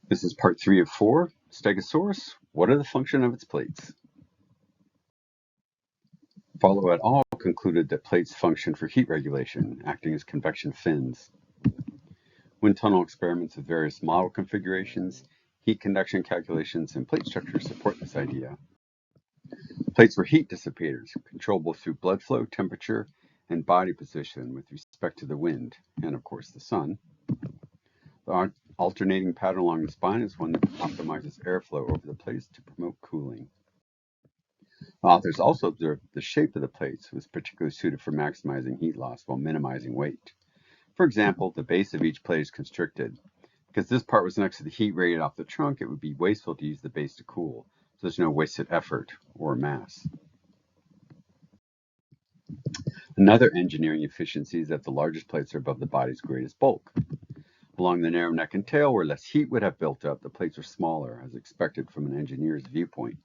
This is part 3 of 4, Stegosaurus. What are the function of its plates? Follow et al. Concluded that plates function for heat regulation, acting as convection fins. Wind tunnel experiments with various model configurations, heat conduction calculations, and plate structure support this idea. Plates were heat dissipators, controllable through blood flow, temperature, and body position with respect to the wind, and of course the sun. The alternating pattern along the spine is one that optimizes airflow over the plates to promote cooling. Authors also observed the shape of the plates was particularly suited for maximizing heat loss while minimizing weight. For example, the base of each plate is constricted. Because this part was next to the heat radiated off the trunk, it would be wasteful to use the base to cool, so there's no wasted effort or mass. Another engineering efficiency is that the largest plates are above the body's greatest bulk. Along the narrow neck and tail, where less heat would have built up, the plates are smaller, as expected from an engineer's viewpoint.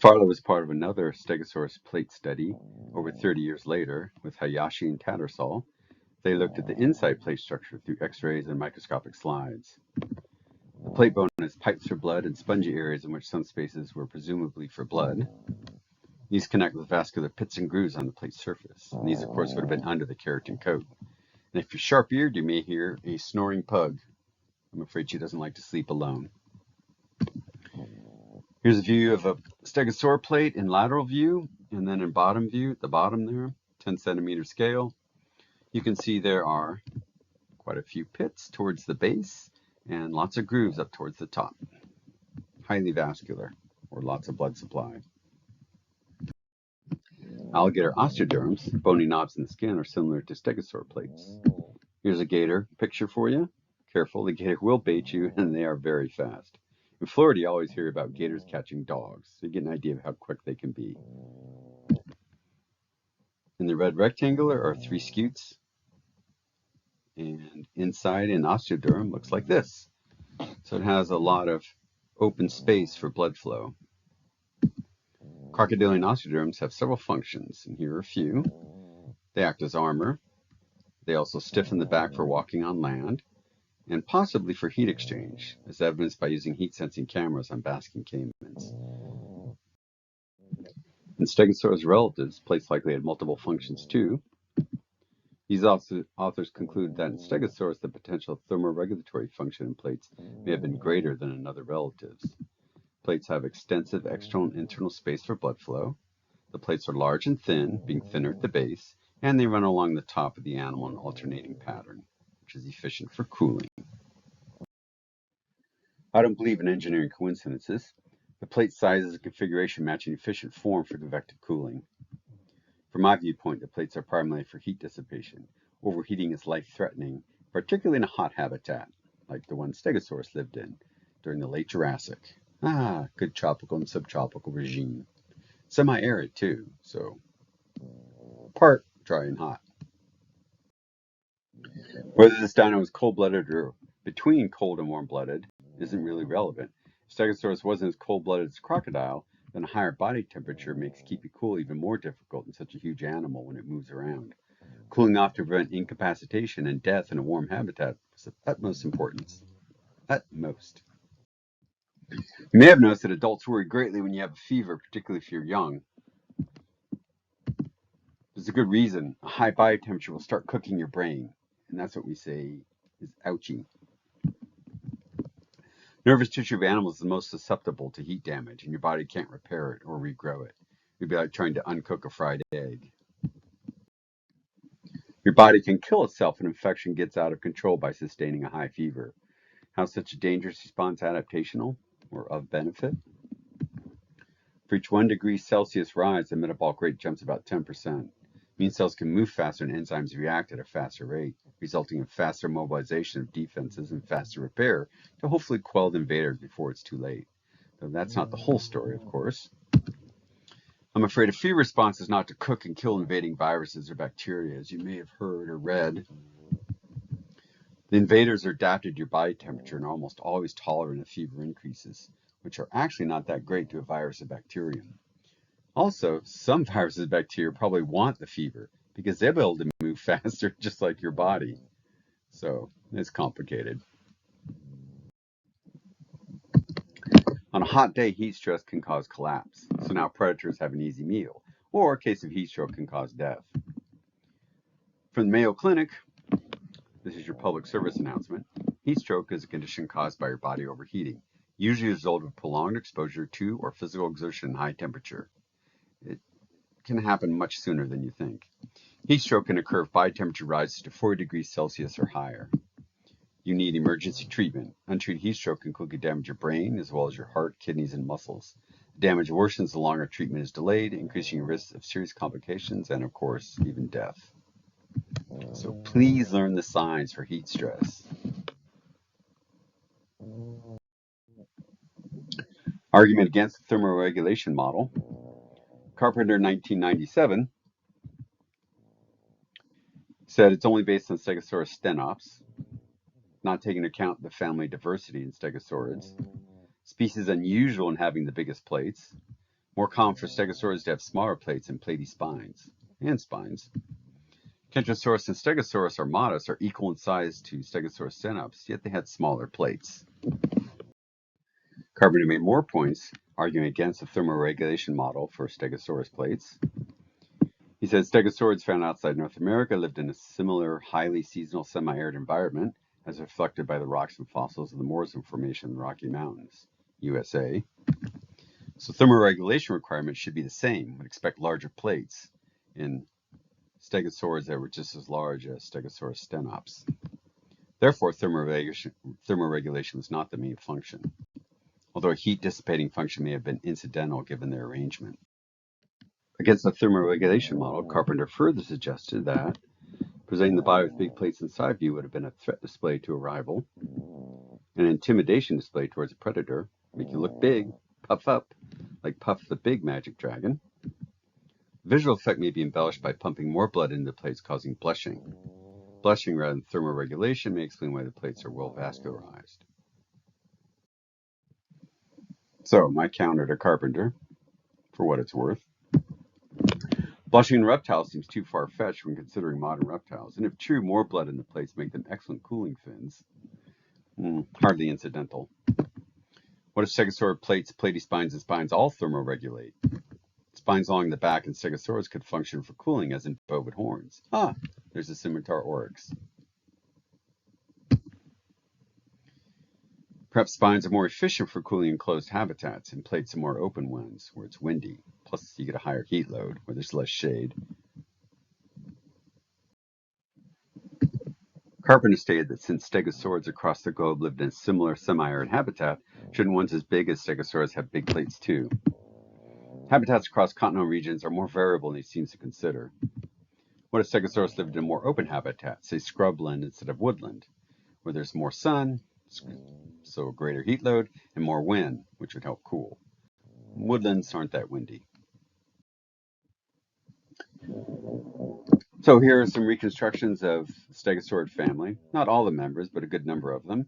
Farlow was part of another Stegosaurus plate study over 30 years later with Hayashi and Tattersall. They looked at the inside plate structure through X-rays and microscopic slides. The plate bone has pipes for blood and spongy areas in which some spaces were presumably for blood. These connect with vascular pits and grooves on the plate surface. And these, of course, would have been under the keratin coat. And if you're sharp-eared, you may hear a snoring pug. I'm afraid she doesn't like to sleep alone. Here's a view of a stegosaur plate in lateral view, and then in bottom view, at the bottom there, 10 centimeter scale. You can see there are quite a few pits towards the base and lots of grooves up towards the top. Highly vascular, or lots of blood supply. Alligator osteoderms, bony knobs in the skin, are similar to stegosaur plates. Here's a gator picture for you. Careful, the gator will bait you, and they are very fast. In Florida, you always hear about gators catching dogs, so you get an idea of how quick they can be. In the red rectangle are 3 scutes, and inside an osteoderm looks like this. So it has a lot of open space for blood flow. Crocodilian osteoderms have several functions, and here are a few. They act as armor. They also stiffen the back for walking on land, and possibly for heat exchange, as evidenced by using heat-sensing cameras on basking caimans. In Stegosaurus relatives, plates likely had multiple functions too. These authors conclude that in Stegosaurus, the potential thermoregulatory function in plates may have been greater than in other relatives. Plates have extensive external and internal space for blood flow. The plates are large and thin, being thinner at the base, and they run along the top of the animal in an alternating pattern, which is efficient for cooling. I don't believe in engineering coincidences. The plate sizes and configuration match an efficient form for convective cooling. From my viewpoint, the plates are primarily for heat dissipation. Overheating is life-threatening, particularly in a hot habitat, like the one Stegosaurus lived in during the late Jurassic. Good tropical and subtropical regime. Semi-arid too, so part dry and hot. Whether this dino was cold-blooded or between cold and warm-blooded isn't really relevant. If Stegosaurus wasn't as cold-blooded as crocodile, then a higher body temperature makes keeping cool even more difficult in such a huge animal when it moves around. Cooling off to prevent incapacitation and death in a warm habitat was of utmost importance. Utmost. You may have noticed that adults worry greatly when you have a fever, particularly if you're young. There's a good reason. A high body temperature will start cooking your brain, and that's what we say is ouchy. Nervous tissue of animals is the most susceptible to heat damage, and your body can't repair it or regrow it. It'd be like trying to uncook a fried egg. Your body can kill itself if an infection gets out of control by sustaining a high fever. How is such a dangerous response adaptational or of benefit? For each 1 degree Celsius rise, the metabolic rate jumps about 10%. Immune cells can move faster and enzymes react at a faster rate, resulting in faster mobilization of defenses and faster repair to hopefully quell the invaders before it's too late. Though that's not the whole story, of course. I'm afraid a fever response is not to cook and kill invading viruses or bacteria, as you may have heard or read. The invaders are adapted to your body temperature and are almost always tolerant of fever increases, which are actually not that great to a virus or bacterium. Also, some viruses and bacteria probably want the fever because they'll be able to move faster just like your body. So It's complicated. On a hot day, heat stress can cause collapse, so now predators have an easy meal, or a case of heat stroke can cause death. From the Mayo Clinic, this is your public service announcement. Heat stroke is a condition caused by your body overheating, usually a result of prolonged exposure to or physical exertion in high temperature. It can happen much sooner than you think. Heat stroke can occur if body temperature rises to 40 degrees Celsius or higher. You need emergency treatment. Untreated heat stroke can quickly damage your brain, as well as your heart, kidneys, and muscles. The damage worsens the longer treatment is delayed, increasing your risk of serious complications and, of course, even death. So please learn the signs for heat stress. Argument against the thermoregulation model. Carpenter, 1997, said it's only based on Stegosaurus stenops, not taking into account the family diversity in Stegosaurids. Species unusual in having the biggest plates. More common for Stegosaurus to have smaller plates and platy spines. Kentrosaurus and Stegosaurus armatus are equal in size to Stegosaurus stenops, yet they had smaller plates. Carpenter made more points, arguing against the thermoregulation model for Stegosaurus plates. He said Stegosaurids found outside North America lived in a similar, highly seasonal, semi-arid environment, as reflected by the rocks and fossils of the Morrison Formation in the Rocky Mountains, USA. So thermoregulation requirements should be the same. We'd expect larger plates in Stegosaurids that were just as large as Stegosaurus stenops. Therefore, thermoregulation was not the main function, although a heat dissipating function may have been incidental given their arrangement. Against the thermoregulation model, Carpenter further suggested that presenting the body with big plates inside view would have been a threat display to a rival, an intimidation display towards a predator, make you look big, puff up, like Puff the Big Magic Dragon. Visual effect may be embellished by pumping more blood into the plates, causing blushing. Blushing rather than thermoregulation may explain why the plates are well vascularized. So, my counter to Carpenter, for what it's worth. Blushing in reptiles seems too far-fetched when considering modern reptiles, and if true, more blood in the plates make them excellent cooling fins. Hardly incidental. What if Stegosaurus plates, platy spines, and spines all thermoregulate? Spines along the back in Stegosaurus could function for cooling, as in bovine horns. There's a scimitar oryx. Perhaps spines are more efficient for cooling enclosed habitats, and plates are more open ones, where it's windy. Plus, you get a higher heat load, where there's less shade. Carpenter stated that since Stegosaurids across the globe lived in a similar semi-arid habitat, shouldn't ones as big as Stegosaurus have big plates too? Habitats across continental regions are more variable than he seems to consider. What if Stegosaurus lived in a more open habitat, say scrubland instead of woodland, where there's more sun, so a greater heat load, and more wind, which would help cool? Woodlands aren't that windy. So here are some reconstructions of the Stegosaurid family. Not all the members, but a good number of them.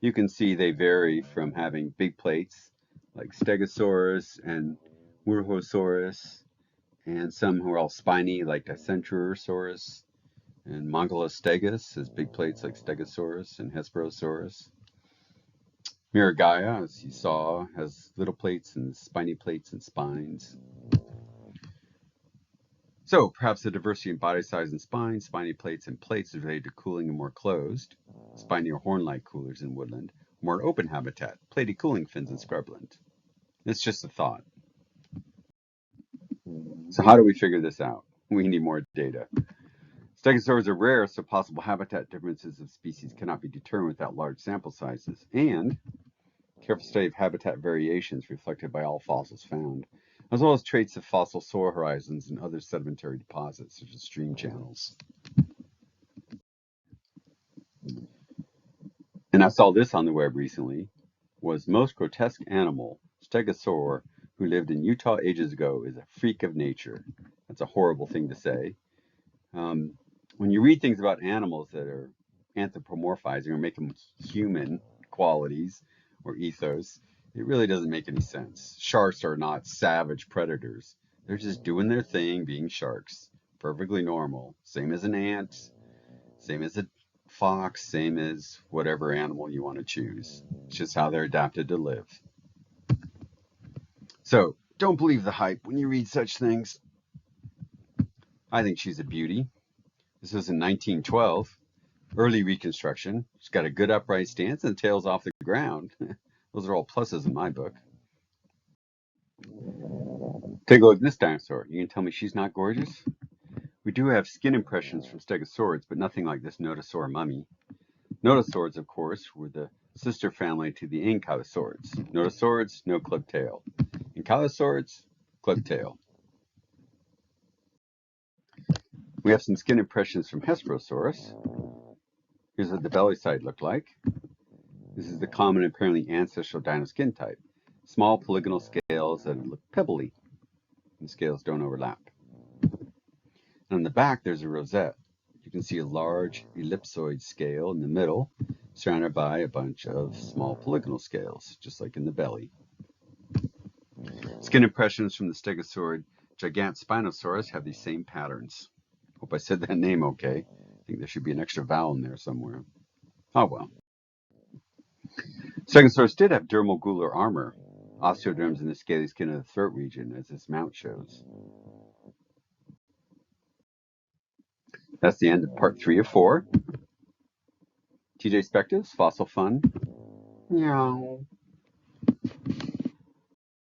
You can see they vary from having big plates, like Stegosaurus and Wuerhosaurus, and some who are all spiny, like Dicenterosaurus, and Mongolostegus has big plates like Stegosaurus and Hesperosaurus. Miragaia, as you saw, has little plates and spiny plates and spines. So perhaps the diversity in body size and spine, spiny plates and plates is related to cooling and more closed, spiny or horn-like coolers in woodland, more open habitat, platy cooling fins in scrubland. It's just a thought. So how do we figure this out? We need more data. Stegosaurs are rare, so possible habitat differences of species cannot be determined without large sample sizes, and careful study of habitat variations reflected by all fossils found, as well as traits of fossil soil horizons and other sedimentary deposits, such as stream channels. And I saw this on the web recently, was most grotesque animal, stegosaur, who lived in Utah ages ago, is a freak of nature. That's a horrible thing to say. When you read things about animals that are anthropomorphizing or make them human qualities or ethos, it really doesn't make any sense. Sharks are not savage predators. They're just doing their thing, being sharks. Perfectly normal. Same as an ant, same as a fox, same as whatever animal you want to choose. It's just how they're adapted to live. So don't believe the hype when you read such things. I think she's a beauty. This was in 1912, early Reconstruction. She's got a good upright stance and the tail's off the ground. Those are all pluses in my book. Take a look at this dinosaur. You can tell me she's not gorgeous? We do have skin impressions from Stegosaurus, but nothing like this notosaur mummy. Notosaurs, of course, were the sister family to the Ankylosaurids. Notosaurids, no club tail. Ankylosaurids, club tail. We have some skin impressions from Hesperosaurus. Here's what the belly side looked like. This is the common, apparently ancestral dino skin type. Small polygonal scales that look pebbly. And the scales don't overlap. And on the back, there's a rosette. You can see a large ellipsoid scale in the middle, surrounded by a bunch of small polygonal scales, just like in the belly. Skin impressions from the Stegosaurid Gigantspinosaurus have these same patterns. Hope I said that name okay. I think there should be an extra vowel in there somewhere. Oh well. Stegosaurus did have dermal gular armor, osteoderms in the scaly skin of the throat region, as this mount shows. That's the end of part 3 of 4. TJ Spectives, Fossil Fun. Meow.